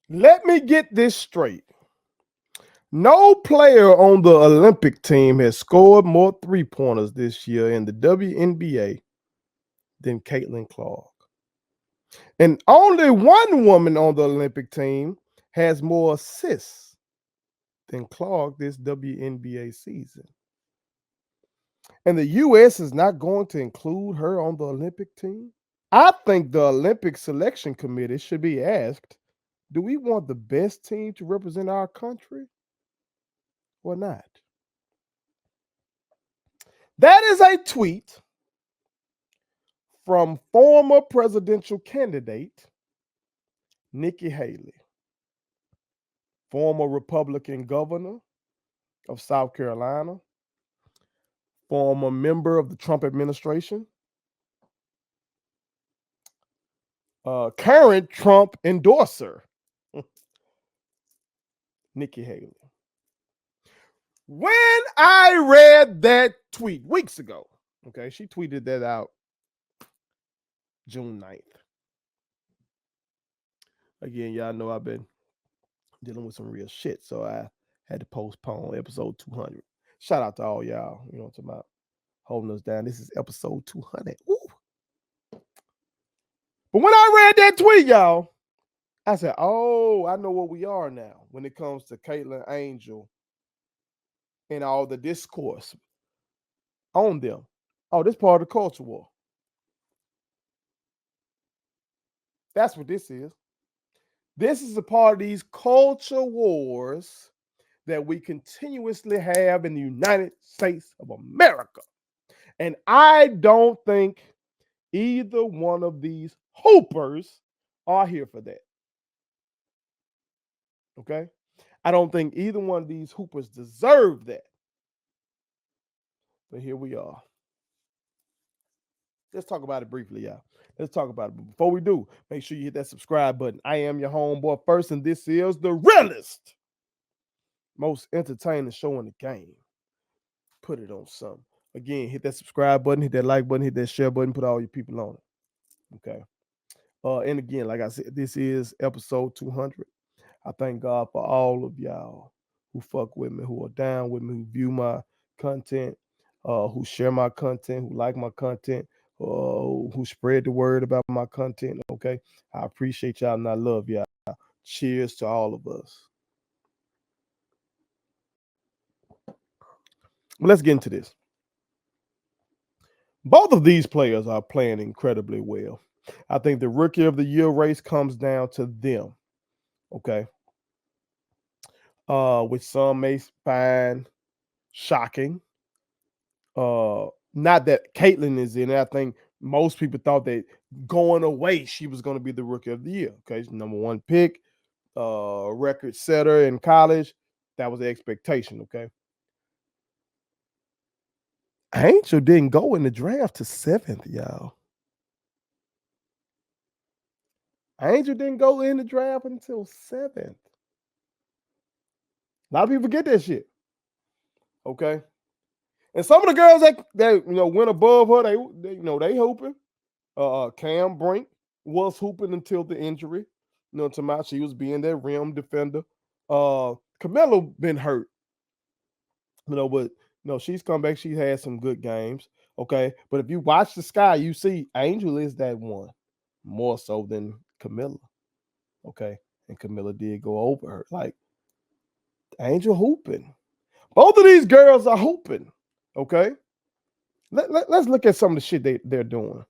Let me get this straight. No player on the Olympic team has scored more three-pointers this year in the WNBA than Caitlin Clark. And only one woman on the Olympic team has more assists than Clark this WNBA season. And the U.S. is not going to include her on the Olympic team. I think the Olympic Selection Committee should be asked, do we want the best team to represent our country or not? That is a tweet from former presidential candidate Nikki Haley, former Republican governor of South Carolina, former member of the Trump administration, current Trump endorser, Nikki Haley. When I read that tweet weeks ago, okay, she tweeted that out June 9th. Again, y'all know I've been dealing with some real shit, so I had to postpone episode 200. Shout out to all y'all, you know what I'm talking about, holding us down. This is episode 200. Ooh. But when I read that tweet, y'all, I said, oh, I know what we are now when it comes to Caitlin Angel and all the discourse on them. Oh, this part of the culture war. That's what this is. This is a part of these culture wars that we continuously have in the United States of America. And I don't think either one of these hoopers are here for that. Okay? I don't think either one of these hoopers deserve that. But here we are. Let's talk about it briefly, y'all. Let's talk about it. But before we do, make sure you hit that subscribe button. I am your homeboy first, and this is the realest, most entertaining show in the game. Put it on something. Again, hit that subscribe button, hit that like button, hit that share button, put all your people on it. Okay. And again, like I said, this is episode 200. I thank God for all of y'all who fuck with me, who are down with me, who view my content, who share my content, who like my content, who spread the word about my content. Okay. I appreciate y'all and I love y'all. Cheers to all of us. But let's get into this. Both of these players are playing incredibly well. I think the rookie of the year race comes down to them. Okay. Which some may find shocking. Not that Caitlin is in it. I think most people thought that going away, she was going to be the rookie of the year. Okay. She's number one pick, record setter in college. That was the expectation. Okay. Angel didn't go in the draft to seventh, y'all. Angel didn't go in the draft until seventh. A lot of people forget that shit. Okay. And some of the girls that went above her, they hooping. Cam Brink was hooping until the injury. You know what I'm talking about? She was being that rim defender. Camilla been hurt. But she's come back. She had some good games. Okay. But if you watch the sky, you see Angel is that one more so than Camilla. Okay. And Camilla did go over her. Like Angel hooping. Both of these girls are hooping. Okay. Let's look at some of the shit they're doing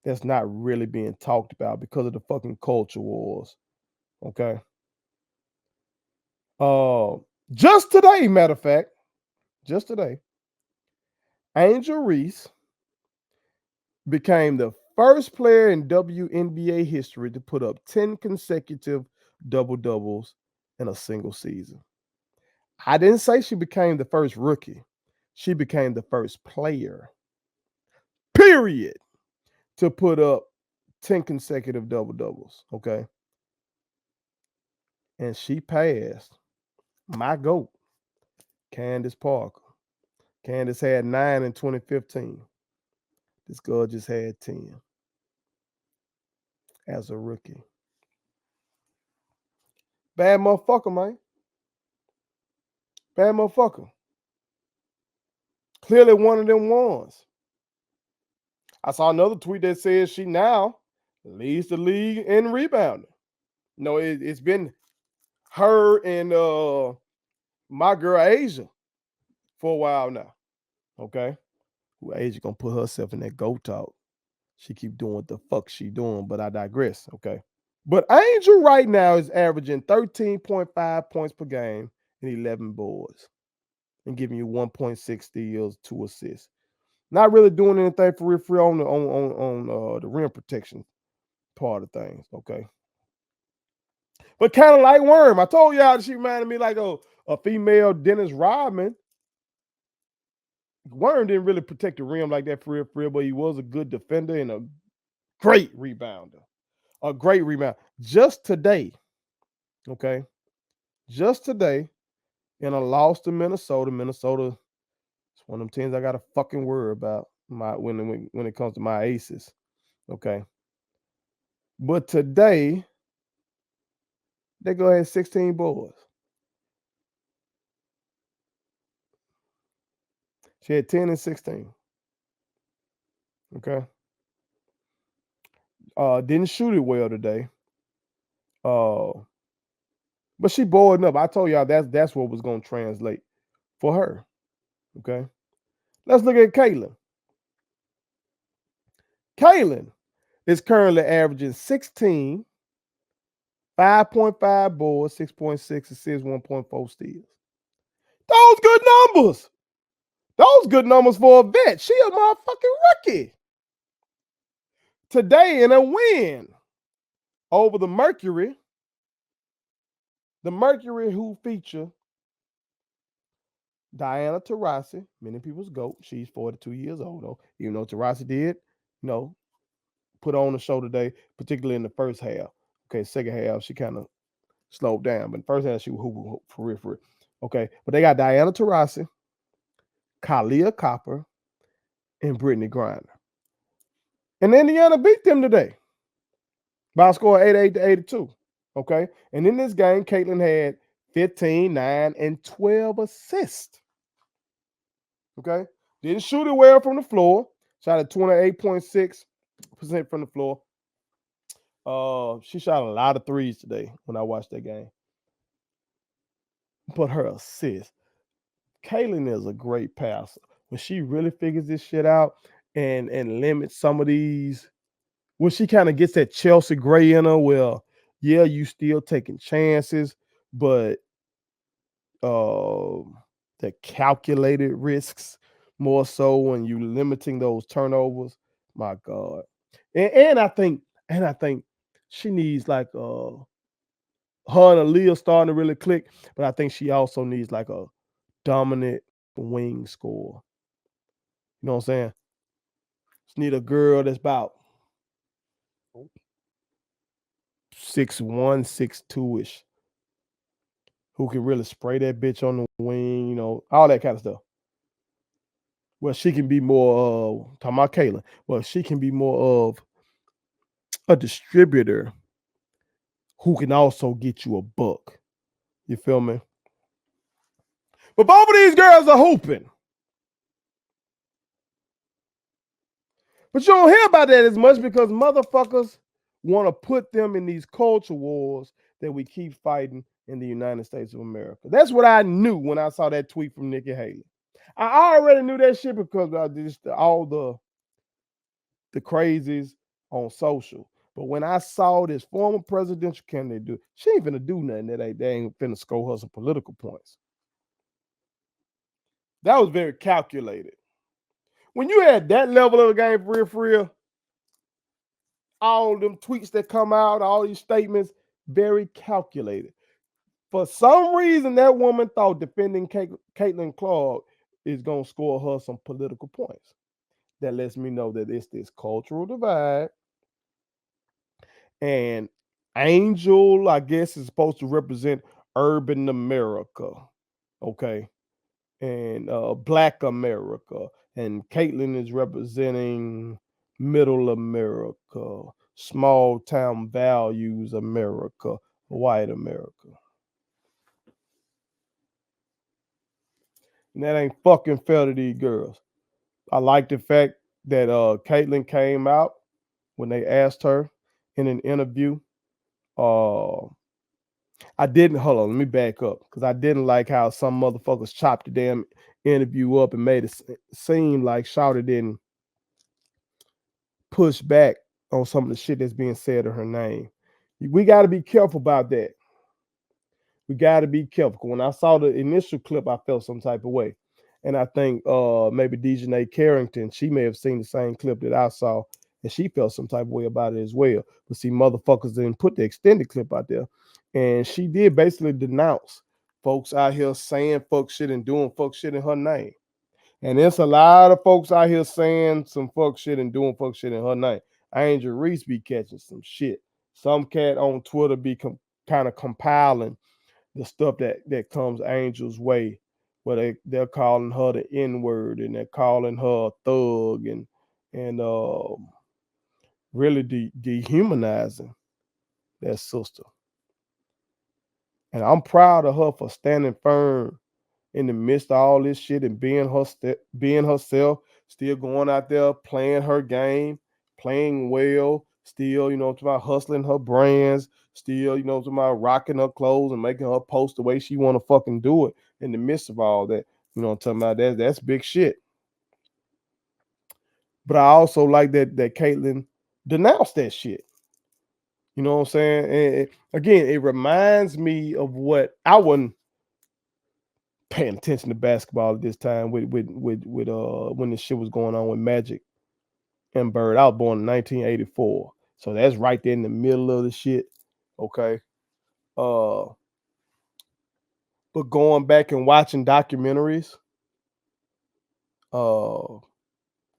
that's not really being talked about because of the fucking culture wars. Okay. Just today, matter of fact, just today, Angel Reese became the first player in WNBA history to put up 10 consecutive double doubles in a single season. I didn't say she became the first rookie. She became the first player, period, to put up 10 consecutive double doubles. Okay. And she passed my GOAT, Candace Parker. Candace had 9 in 2015. This girl just had 10 as a rookie. Bad motherfucker, man. Bad motherfucker. Clearly one of them ones. I saw another tweet that says she now leads the league in rebounding. No, it's been her and my girl Asia for a while now. Okay. Who Asia gonna put herself in that go talk. She keep doing what the fuck she doing, but I digress. Okay. But Angel right now is averaging 13.5 points per game and 11 boards and giving you 1.6 steals, 2 assists. Not really doing anything for real on the rim protection part of things. Okay. But kind of like Worm. I told y'all she reminded me like a female Dennis Rodman. Worm didn't really protect the rim like that for real, but he was a good defender and a great rebounder. A great rebound. Just today, okay, just today, in a loss to Minnesota. Minnesota is one of them teams I got to fucking worry about when it comes to my aces. Okay. But today, they go ahead 16 boards. She had 10 and 16. Okay. Didn't shoot it well today. But she boarding up. I told y'all that's what was going to translate for her. Okay. Let's look at Caitlin. Caitlin is currently averaging 16, 5.5 boards, 6.6 assists, 1.4 steals. Those good numbers. Those good numbers for a vet. She a motherfucking rookie. Today in a win over the Mercury who feature Diana Taurasi, many people's GOAT. She's 42 years old, though. Even though Taurasi did, put on the show today, particularly in the first half. Okay, second half, she kind of slowed down. But in the first half, she was hooping for real. Okay, but they got Diana Taurasi, Kalia Copper, and Brittany Griner. And Indiana beat them today by a score of 88 to 82. Okay, and in this game, Caitlin had 15, 9, and 12 assists. Okay, didn't shoot it well from the floor. Shot at 28.6% from the floor. She shot a lot of threes today when I watched that game. But her assist, Caitlin is a great passer. When she really figures this shit out and limits some of these, when she kind of gets that Chelsea Gray in her, well, yeah, you still taking chances, but the calculated risks more so when you limiting those turnovers. My God. And I think she needs like her and Aaliyah starting to really click, but I think she also needs like a dominant wing score. You know what I'm saying? She need a girl that's about 6'1", 6'2"-ish, who can really spray that bitch on the wing, all that kind of stuff. Well, she can be more talking about Kayla. Well, she can be more of a distributor who can also get you a buck. You feel me? But both of these girls are hooping. But you don't hear about that as much because motherfuckers want to put them in these culture wars that we keep fighting in the United States of America. That's what I knew when I saw that tweet from Nikki Haley. I already knew that shit because I just all the crazies on social. But when I saw this former presidential candidate do, she ain't finna do nothing that they ain't finna score her some political points. That was very calculated. When you had that level of the game for real, all them tweets that come out, all these statements, very calculated. For some reason, that woman thought defending Caitlin Clark is going to score her some political points. That lets me know that it's this cultural divide. And Angel, I guess, is supposed to represent urban America. Okay. And Black America. And Caitlin is representing middle America, small town values America, white America. And that ain't fucking fair to these girls. I like the fact that Caitlyn came out when they asked her in an interview. Uh, I didn't hold on. Let me back up because I didn't like how some motherfuckers chopped the damn interview up and made it seem like Shawty didn't push back on some of the shit that's being said in her name. We got to be careful about that. We got to be careful. When I saw the initial clip, I felt some type of way. And I think maybe Dejanay Carrington, she may have seen the same clip that I saw, and she felt some type of way about it as well. But see, motherfuckers didn't put the extended clip out there. And she did basically denounce folks out here saying fuck shit and doing fuck shit in her name. And there's a lot of folks out here saying some fuck shit and doing fuck shit in her name. Angel Reese be catching some shit. Some cat on Twitter be kind of compiling the stuff that comes Angel's way, where they're calling her the N word and they're calling her a thug and really dehumanizing that sister. And I'm proud of her for standing firm in the midst of all this shit and being herself, still going out there playing her game, playing well, still, about hustling her brands, still, about rocking her clothes and making her post the way she want to fucking do it in the midst of all that. I'm talking about that's big shit. But I also like that Caitlyn denounced that shit. You know what I'm saying? And again, it reminds me of what I wasn't paying attention to basketball at this time with when this shit was going on with Magic and Bird. I was born in 1984, so that's right there in the middle of the shit. Okay, uh, but going back and watching documentaries, and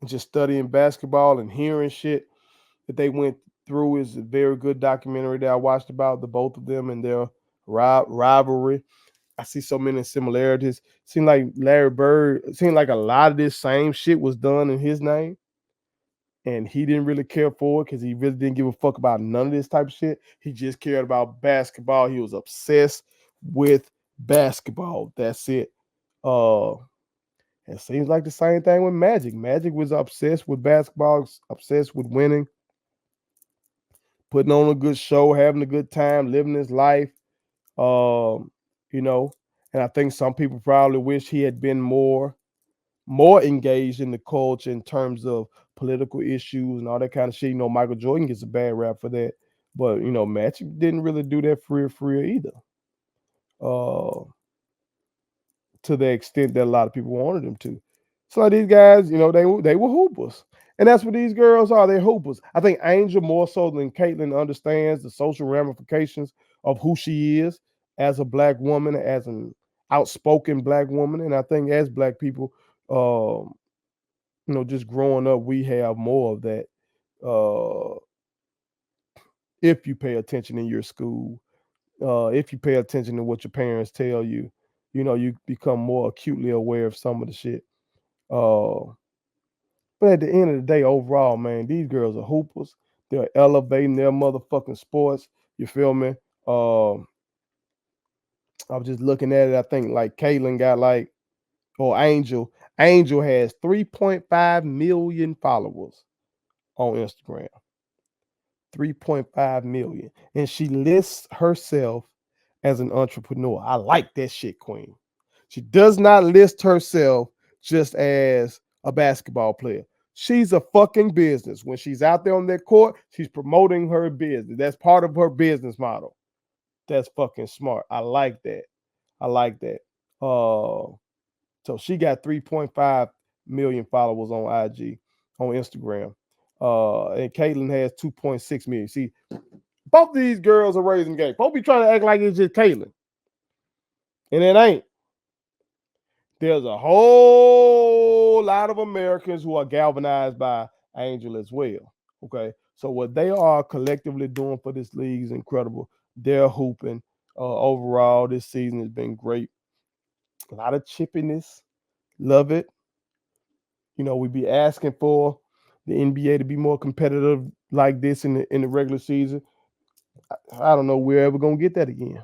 just studying basketball and hearing shit that they went through is a very good documentary that I watched about the both of them and their rivalry. I see so many similarities. Seemed like Larry Bird, seemed like a lot of this same shit was done in his name. And he didn't really care for it because he really didn't give a fuck about none of this type of shit. He just cared about basketball. He was obsessed with basketball. That's it. It seems like the same thing with Magic. Magic was obsessed with basketball, obsessed with winning, putting on a good show, having a good time, living his life. Um, you know, and I think some people probably wish he had been more engaged in the culture in terms of political issues and all that kind of shit. Michael Jordan gets a bad rap for that, but Magic didn't really do that for real either. To the extent that a lot of people wanted him to. So like these guys, they were hoopers. And that's what these girls are. They're hoopers. I think Angel more so than Caitlyn understands the social ramifications of who she is as a black woman, as an outspoken black woman. And I think as black people, just growing up, we have more of that. If you pay attention in your school, if you pay attention to what your parents tell you, you become more acutely aware of some of the shit. But at the end of the day, overall, man, these girls are hoopers. They're elevating their motherfucking sports. You feel me? I was just looking at it. I think like Caitlyn got or Angel. Angel has 3.5 million followers on Instagram. 3.5 million. And she lists herself as an entrepreneur. I like that shit, Queen. She does not list herself just as a basketball player. She's a fucking business. When she's out there on that court, she's promoting her business. That's part of her business model. That's fucking smart. I like that. I like that. So she got 3.5 million followers on IG, on Instagram. And Caitlyn has 2.6 million. See, both of these girls are raising game. Both be trying to act like it's just Caitlyn. And it ain't. There's a whole lot of Americans who are galvanized by Angel as well. Okay. So what they are collectively doing for this league is incredible. They're hooping. Overall, this season has been great. A lot of chippiness. Love it. We be asking for the NBA to be more competitive like this in the regular season. I don't know we're ever gonna get that again.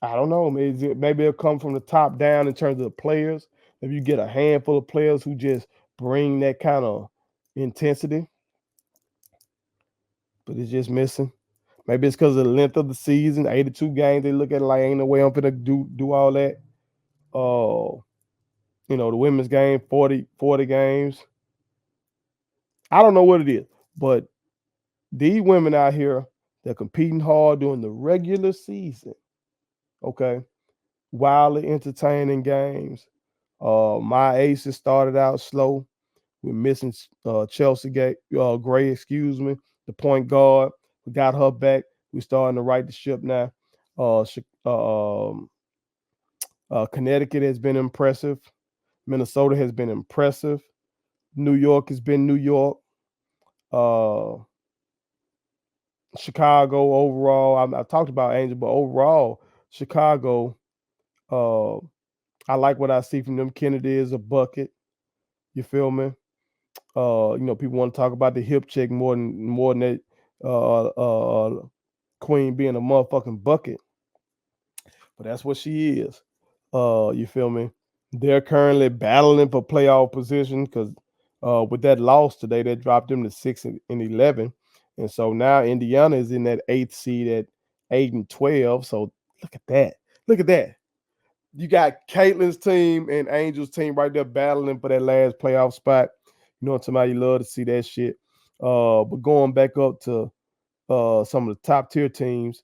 I don't know. Maybe it'll come from the top down in terms of the players. If you get a handful of players who just bring that kind of intensity, but it's just missing. Maybe it's because of the length of the season, 82 games. They look at it like ain't no way I'm gonna do all that. The women's game, 40 games. I don't know what it is, but these women out here, they're competing hard during the regular season. Okay, wildly entertaining games. My aces started out slow. We're missing Chelsea Gray, excuse me, the point guard. We got her back. We're starting to right the ship now. Uh, Connecticut has been impressive. Minnesota has been impressive. New York has been New York. Uh, Chicago overall. I talked about Angel, but overall, Chicago. Uh, I like what I see from them. Kennedy is a bucket. You feel me? People want to talk about the hip check more than that. Queen being a motherfucking bucket, but that's what she is. You feel me? They're currently battling for playoff position because with that loss today, that dropped them to 6-11, and so now Indiana is in that eighth seed at 8-12. So look at that. Look at that. You got Caitlin's team and Angel's team right there battling for that last playoff spot. You know what I'm talking about? You love to see that shit. But going back up to some of the top tier teams,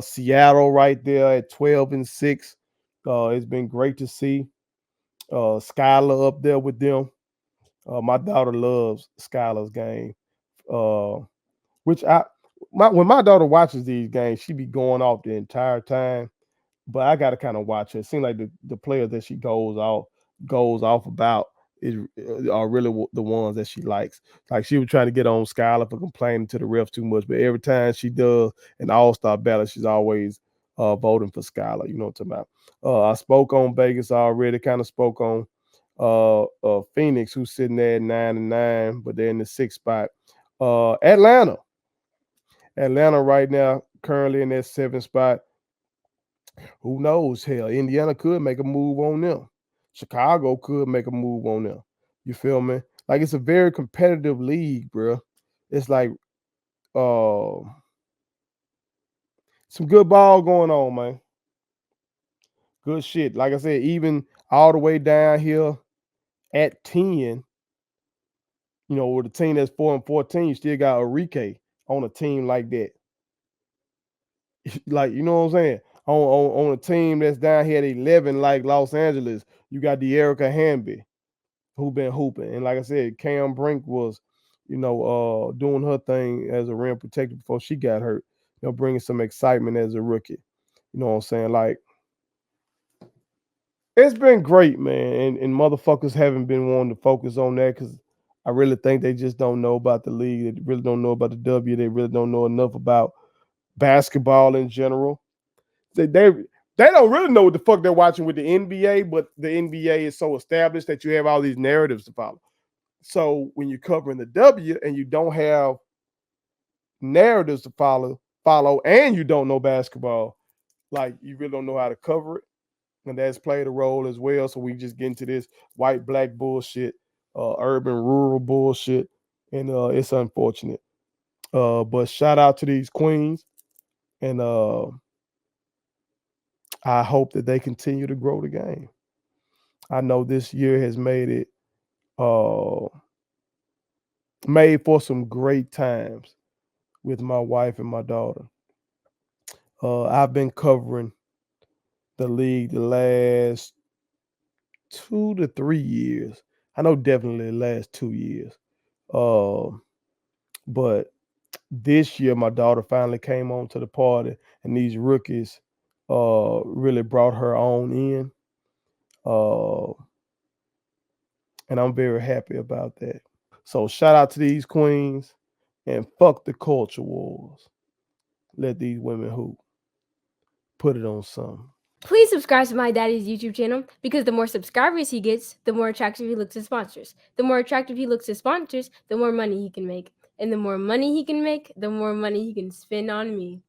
Seattle right there at 12-6. It's been great to see Skylar up there with them. My daughter loves Skylar's game, uh, which when my daughter watches these games, she be going off the entire time, but I got to kind of watch her. It seems like the players that she goes off about are really the ones that she likes. Like she was trying to get on Skylar for complaining to the refs too much, but every time she does an All-Star ballot, she's always voting for Skylar. You know what I'm talking about? I spoke on Vegas already. Kind of spoke on Phoenix, who's sitting there at 9-9, but they're in the sixth spot. Atlanta right now currently in that seventh spot. Who knows? Hell, Indiana could make a move on them. Chicago could make a move on them. You feel me? Like it's a very competitive league, bro. It's like uh some good ball going on, man. Good shit. Like I said, even all the way down here at 10, with a team that's 4-14, you still got Enrique on a team like that. Like, you know what I'm saying? On a team that's down here at 11, like Los Angeles, you got the Erica Hamby who been hooping. And like I said, Cam Brink was, doing her thing as a rim protector before she got hurt. Bringing some excitement as a rookie. You know what I'm saying? Like, it's been great, man. And motherfuckers haven't been wanting to focus on that because I really think they just don't know about the league. They really don't know about the W. They really don't know enough about basketball in general. They don't really know what the fuck they're watching with the NBA, but the NBA is so established that you have all these narratives to follow. So when you're covering the W and you don't have narratives to follow, and you don't know basketball, like you really don't know how to cover it, and that's played a role as well. So we just get into this white black bullshit, urban rural bullshit, and it's unfortunate. But shout out to these queens, and I hope that they continue to grow the game. I know this year has uh, made for some great times with my wife and my daughter. I've been covering the league the last 2 to 3 years. I know definitely the last 2 years. Uh, but this year, my daughter finally came on to the party, and these rookies really brought her on in. Uh, and I'm very happy about that. So shout out to these queens and fuck the culture wars. Let these women hoop. Put it on something. Please subscribe to my daddy's YouTube channel because the more subscribers he gets, the more attractive he looks to sponsors. The more attractive he looks to sponsors, the more money he can make. And the more money he can make, the more money he can spend on me.